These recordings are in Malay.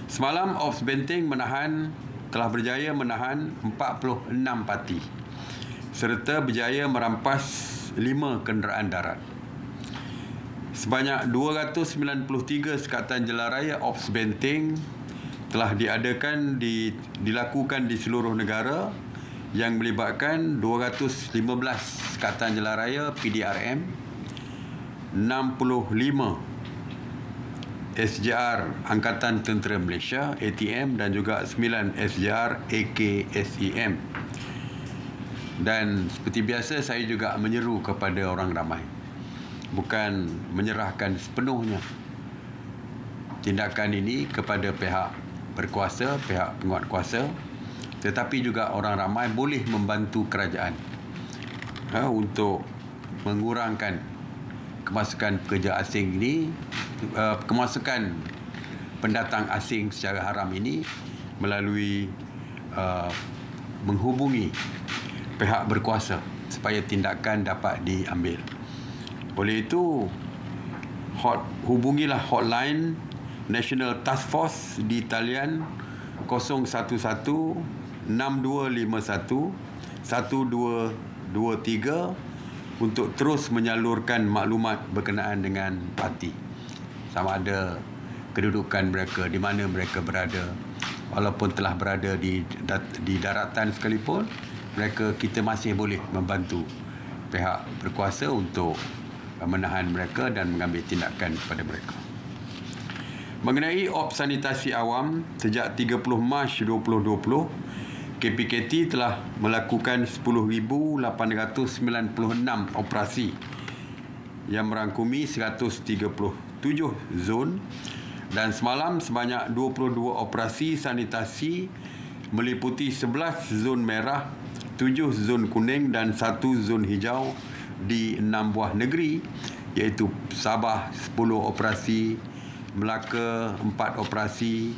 Semalam Ops Benteng telah berjaya menahan 46 parti serta berjaya merampas 5 kenderaan darat. Sebanyak 293 sekatan jalan raya Ops Benteng telah dilakukan di seluruh negara yang melibatkan 215 sekatan jalan raya PDRM, 65 SJR Angkatan Tentera Malaysia ATM dan juga 9 SJR AKSEM. Dan seperti biasa saya juga menyeru kepada orang ramai, bukan menyerahkan sepenuhnya tindakan ini kepada pihak berkuasa, pihak penguatkuasa, tetapi juga orang ramai boleh membantu kerajaan untuk mengurangkan kemasukan pekerja asing ini, kemasukan pendatang asing secara haram ini melalui menghubungi pihak berkuasa supaya tindakan dapat diambil. Oleh itu, hubungilah hotline National Task Force di talian 011-6251-1223 untuk terus menyalurkan maklumat berkenaan dengan parti. Sama ada kedudukan mereka, di mana mereka berada. Walaupun telah berada di daratan sekalipun, kita masih boleh membantu pihak berkuasa untuk menahan mereka dan mengambil tindakan kepada mereka. Mengenai Ops Sanitasi Awam, sejak 30 Mac 2020, KPKT telah melakukan 10,896 operasi yang merangkumi 137 zon, dan semalam sebanyak 22 operasi sanitasi meliputi 11 zon merah, 7 zon kuning dan 1 zon hijau di 6 buah negeri, iaitu Sabah 10 operasi, Melaka 4 operasi,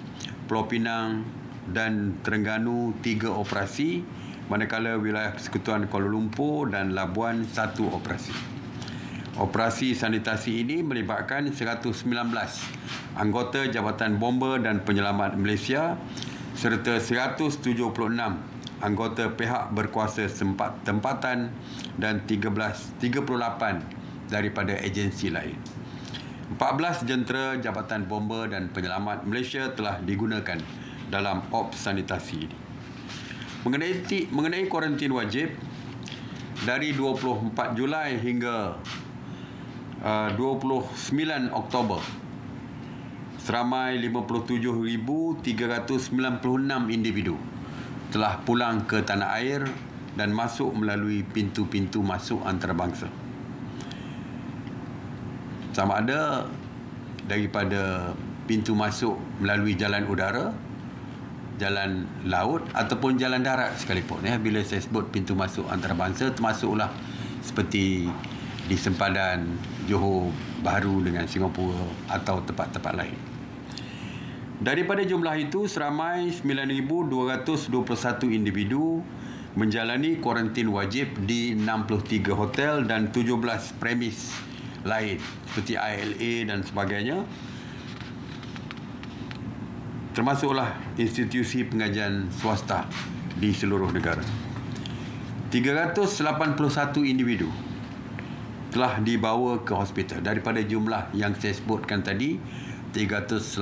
Pulau Pinang dan Terengganu 3 operasi, manakala wilayah Persekutuan Kuala Lumpur dan Labuan 1 operasi. Operasi sanitasi ini melibatkan 119 anggota Jabatan Bomba dan Penyelamat Malaysia serta 176 anggota pihak berkuasa tempatan dan 38 daripada agensi lain. 14 jentera Jabatan Bomba dan Penyelamat Malaysia telah digunakan dalam Ops Sanitasi ini. Mengenai kuarantin wajib, dari 24 Julai hingga 29 Oktober, seramai 57,396 individu telah pulang ke tanah air dan masuk melalui pintu-pintu masuk antarabangsa. Sama ada daripada pintu masuk melalui jalan udara, jalan laut ataupun jalan darat sekalipun. Bila saya sebut pintu masuk antarabangsa, termasuklah seperti di sempadan Johor Bahru dengan Singapura atau tempat-tempat lain. Daripada jumlah itu, seramai 9,221 individu menjalani kuarantin wajib di 63 hotel dan 17 premis lain seperti ILA dan sebagainya, termasuklah institusi pengajian swasta di seluruh negara. 381 individu telah dibawa ke hospital. Daripada jumlah yang saya sebutkan tadi, 381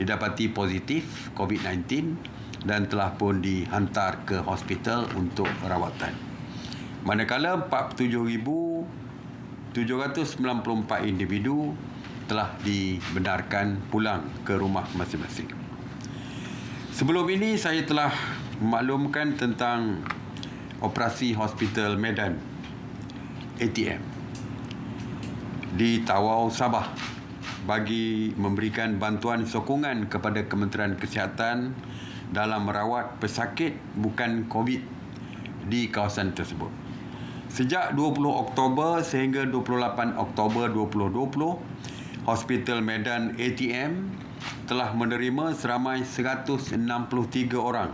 didapati positif COVID-19 dan telah pun dihantar ke hospital untuk rawatan. Manakala 47,794 individu telah dibenarkan pulang ke rumah masing-masing. Sebelum ini saya telah memaklumkan tentang operasi Hospital Medan ATM di Tawau, Sabah, bagi memberikan bantuan sokongan kepada Kementerian Kesihatan dalam merawat pesakit bukan COVID di kawasan tersebut. Sejak 20 Oktober sehingga 28 Oktober 2020, Hospital Medan ATM telah menerima seramai 163 orang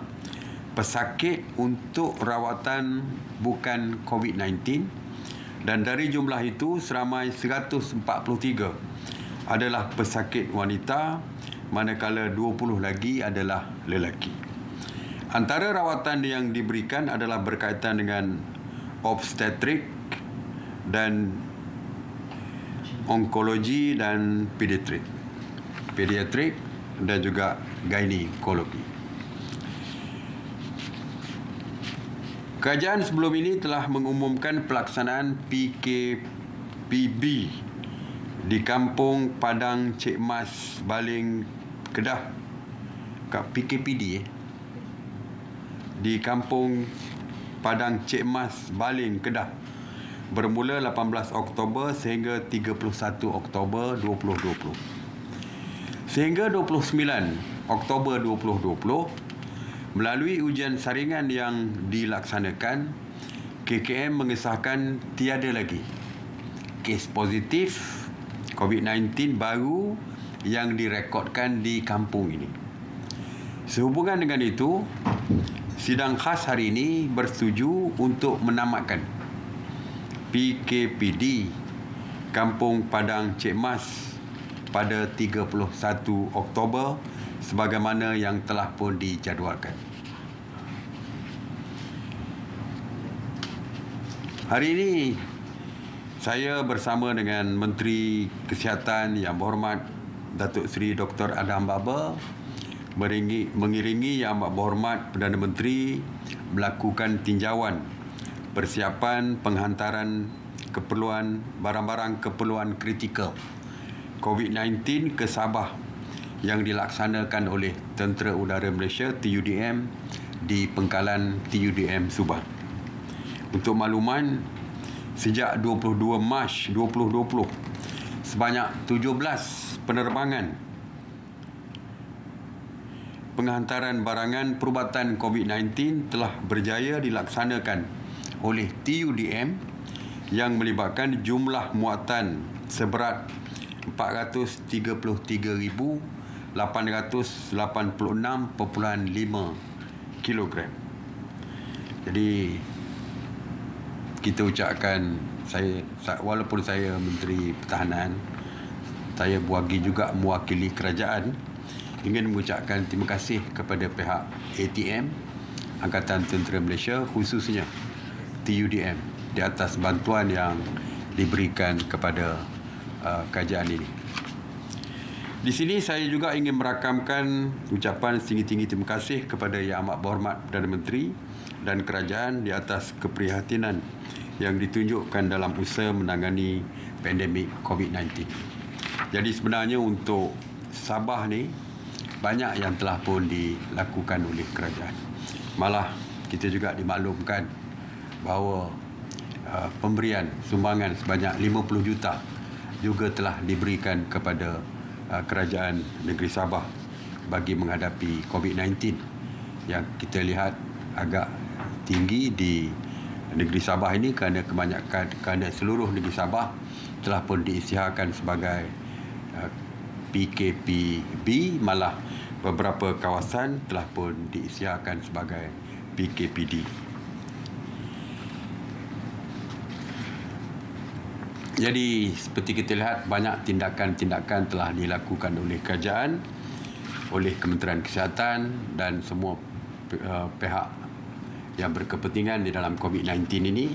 pesakit untuk rawatan bukan COVID-19, dan dari jumlah itu seramai 143 adalah pesakit wanita, manakala 20 lagi adalah lelaki. Antara rawatan yang diberikan adalah berkaitan dengan obstetrik dan onkologi dan pediatrik dan juga ginekologi. Kerajaan sebelum ini telah mengumumkan pelaksanaan PKPB di Kampung Padang Cik Mas, Baling, Kedah. PKPD di Kampung Padang Cik Mas, Baling, Kedah, bermula 18 Oktober sehingga 31 Oktober 2020. Sehingga 29 Oktober 2020, melalui ujian saringan yang dilaksanakan, KKM mengesahkan tiada lagi kes positif COVID-19 baru yang direkodkan di kampung ini. Sehubungan dengan itu, sidang khas hari ini bersetuju untuk menamatkan PKPD Kampung Padang Cik Mas pada 31 Oktober sebagaimana yang telah pun dijadualkan. Hari ini saya bersama dengan Menteri Kesihatan Yang Berhormat Datuk Seri Dr. Adham Baba mengiringi Yang Amat Berhormat Perdana Menteri melakukan tinjauan persiapan penghantaran keperluan barang-barang keperluan kritikal COVID-19 ke Sabah yang dilaksanakan oleh Tentera Udara Malaysia TUDM di Pengkalan TUDM Subang. Untuk makluman, sejak 22 Mac 2020, sebanyak 17 penerbangan penghantaran barangan perubatan COVID-19 telah berjaya dilaksanakan oleh TUDM yang melibatkan jumlah muatan seberat 433,886.5 kilogram. Jadi kita ucapkan, walaupun saya Menteri Pertahanan, saya juga mewakili kerajaan, ingin mengucapkan terima kasih kepada pihak ATM, Angkatan Tentera Malaysia, khususnya TUDM, di atas bantuan yang diberikan kepada kerajaan ini. Di sini saya juga ingin merakamkan ucapan setinggi-tinggi terima kasih kepada Yang Amat Berhormat Perdana Menteri dan kerajaan di atas keprihatinan yang ditunjukkan dalam usaha menangani pandemik COVID-19. Jadi sebenarnya untuk Sabah ni banyak yang telah pun dilakukan oleh kerajaan. Malah kita juga dimaklumkan bahawa pemberian sumbangan sebanyak 50 juta juga telah diberikan kepada kerajaan negeri Sabah bagi menghadapi COVID-19 yang kita lihat agak tinggi di negeri Sabah ini kerana seluruh negeri Sabah telah pun diisytiharkan sebagai PKPB, malah beberapa kawasan telah pun diisytiharkan sebagai PKPD. Jadi seperti kita lihat, banyak tindakan-tindakan telah dilakukan oleh kerajaan, oleh Kementerian Kesihatan dan semua pihak yang berkepentingan di dalam COVID-19 ini.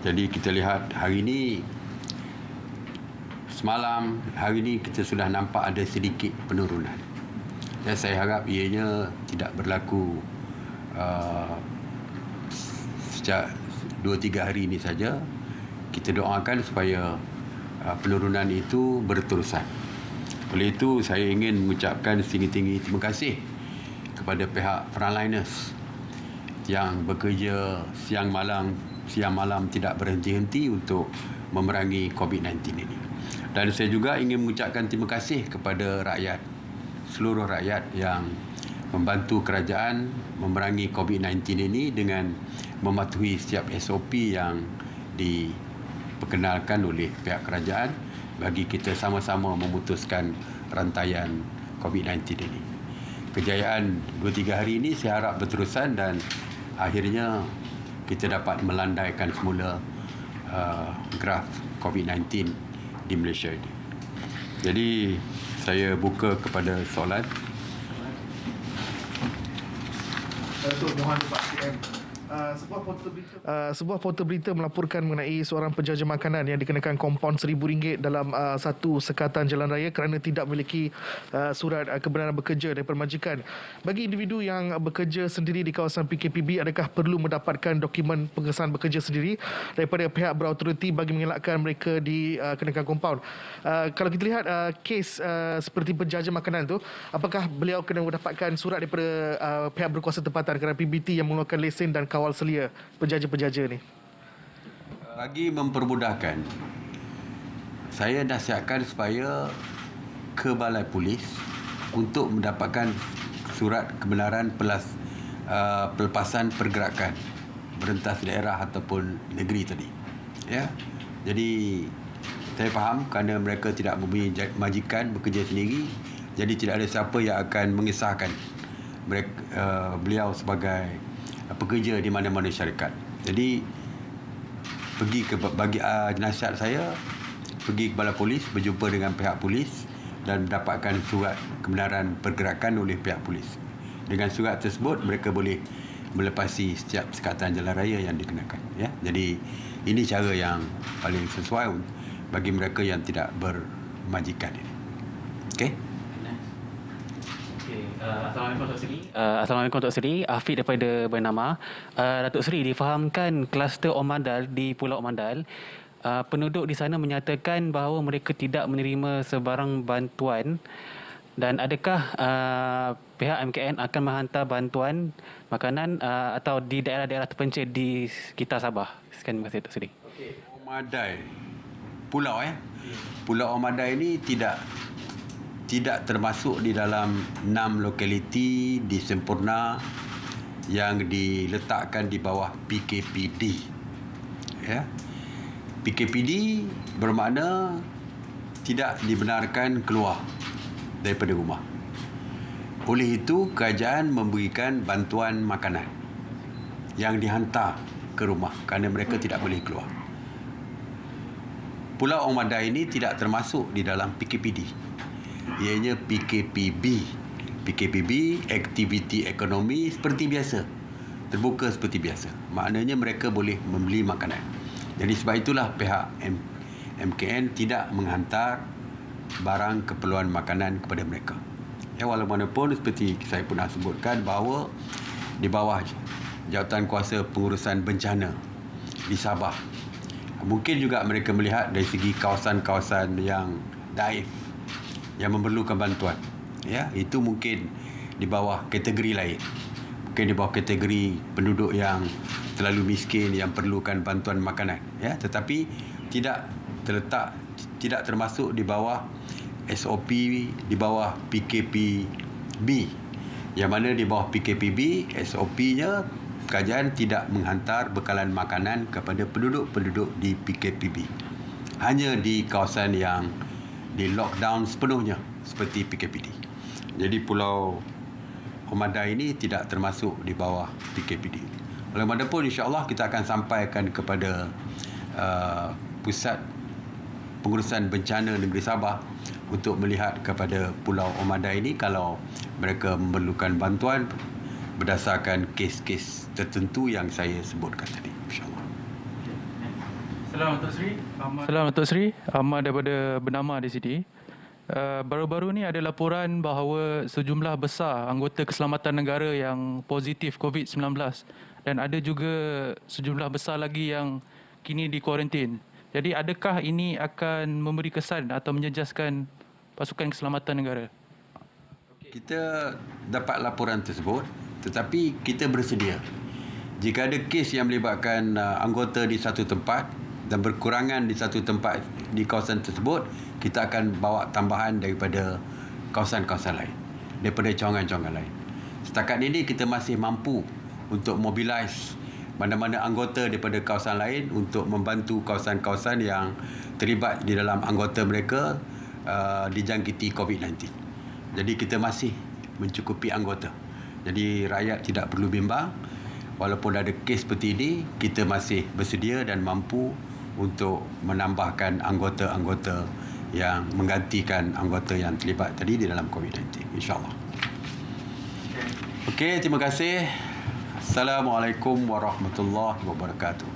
Jadi kita lihat hari ini, semalam, hari ini kita sudah nampak ada sedikit penurunan. Dan saya harap ianya tidak berlaku sejak 2-3 hari ini saja. Kita doakan supaya penurunan itu berterusan. Oleh itu, saya ingin mengucapkan setinggi-tinggi terima kasih kepada pihak frontliners yang bekerja siang malam tidak berhenti-henti untuk memerangi COVID-19 ini. Dan saya juga ingin mengucapkan terima kasih kepada rakyat, seluruh rakyat yang membantu kerajaan memerangi COVID-19 ini dengan mematuhi setiap SOP yang diperkenalkan oleh pihak kerajaan bagi kita sama-sama memutuskan rantaian COVID-19 ini. Kejayaan 2-3 hari ini saya harap berterusan dan akhirnya kita dapat melandaikan semula graf COVID-19 di Malaysia ini. Jadi saya buka kepada soalan. Datuk Mohan Pak CM. Sebuah portal berita melaporkan mengenai seorang penjaja makanan yang dikenakan kompaun RM1,000 dalam satu sekatan jalan raya kerana tidak memiliki surat kebenaran bekerja daripada majikan. Bagi individu yang bekerja sendiri di kawasan PKPB, adakah perlu mendapatkan dokumen pengesahan bekerja sendiri daripada pihak berautoriti bagi mengelakkan mereka dikenakan kompaun? Kalau kita lihat kes seperti penjaja makanan tu, apakah beliau kena mendapatkan surat daripada pihak berkuasa tempatan kerana PBT yang mengeluarkan lesen dan kawal selia penjaja-penjaja ni? Bagi mempermudahkan, saya nasihatkan supaya ke balai polis untuk mendapatkan surat kebenaran pelepasan pergerakan berentas daerah ataupun negeri tadi. Ya. Jadi saya faham kerana mereka tidak mempunyai majikan bekerja sendiri, jadi tidak ada siapa yang akan mengesahkan beliau sebagai pekerja di mana-mana syarikat. Jadi bagi nasihat saya, pergi ke balai polis, berjumpa dengan pihak polis dan mendapatkan surat kebenaran pergerakan oleh pihak polis. Dengan surat tersebut mereka boleh melepasi setiap sekatan jalan raya yang dikenakan. Ya, jadi ini cara yang paling sesuai bagi mereka yang tidak bermajikan ini. Okey. Assalamualaikum Datuk Seri. Assalamualaikum Datuk Seri. Afiq daripada Bernama. Datuk Seri, difahamkan kluster Omandal di Pulau Omandal, penduduk di sana menyatakan bahawa mereka tidak menerima sebarang bantuan, dan adakah pihak MKN akan menghantar bantuan makanan atau di daerah-daerah terpencil di sekitar Sabah? Sekian, terima kasih Datuk Seri. Omadai. Pulau Pulau Omadai ini tidak termasuk di dalam 6 lokaliti di Sempurna yang diletakkan di bawah PKPD. Ya. PKPD bermakna tidak dibenarkan keluar daripada rumah. Oleh itu, kerajaan memberikan bantuan makanan yang dihantar ke rumah kerana mereka tidak boleh keluar. Pulau Omadai ini tidak termasuk di dalam PKPD. Ianya PKPB. PKPB, aktiviti ekonomi seperti biasa. Terbuka seperti biasa. Maknanya mereka boleh membeli makanan. Jadi sebab itulah pihak MKN tidak menghantar barang keperluan makanan kepada mereka. Ya, walaupun seperti saya pernah sebutkan bahawa di bawah Jawatan Kuasa Pengurusan Bencana di Sabah, mungkin juga mereka melihat dari segi kawasan-kawasan yang daif yang memerlukan bantuan. Ya, itu mungkin di bawah kategori lain. Mungkin di bawah kategori penduduk yang terlalu miskin yang perlukan bantuan makanan. Ya, tetapi tidak termasuk di bawah SOP di bawah PKPB. Yang mana di bawah PKPB, SOP-nya kerajaan tidak menghantar bekalan makanan kepada penduduk-penduduk di PKPB. Hanya di kawasan yang di lockdown sepenuhnya seperti PKPD. Jadi Pulau Omadai ini tidak termasuk di bawah PKPD. Oleh mana pun insya-Allah kita akan sampaikan kepada Pusat Pengurusan Bencana Negeri Sabah untuk melihat kepada Pulau Omadai ini kalau mereka memerlukan bantuan berdasarkan kes-kes tertentu yang saya sebutkan tadi, insya-Allah. Assalamualaikum Datuk Seri. Ahmad daripada Bernama di sini. Baru-baru ni ada laporan bahawa sejumlah besar anggota keselamatan negara yang positif COVID-19 dan ada juga sejumlah besar lagi yang kini di kuarantin. Jadi adakah ini akan memberi kesan atau menjejaskan pasukan keselamatan negara? Kita dapat laporan tersebut, tetapi kita bersedia. Jika ada kes yang melibatkan anggota di satu tempat dan berkurangan di satu tempat di kawasan tersebut, kita akan bawa tambahan daripada kawasan-kawasan lain, daripada cawangan-cawangan lain. Setakat ini kita masih mampu untuk mobilize mana-mana anggota daripada kawasan lain untuk membantu kawasan-kawasan yang terlibat di dalam anggota mereka dijangkiti COVID-19. Jadi kita masih mencukupi anggota. Jadi rakyat tidak perlu bimbang. Walaupun ada kes seperti ini, kita masih bersedia dan mampu untuk menambahkan anggota-anggota yang menggantikan anggota yang terlibat tadi di dalam COVID-19, insyaAllah. Okey, terima kasih. Assalamualaikum warahmatullahi wabarakatuh.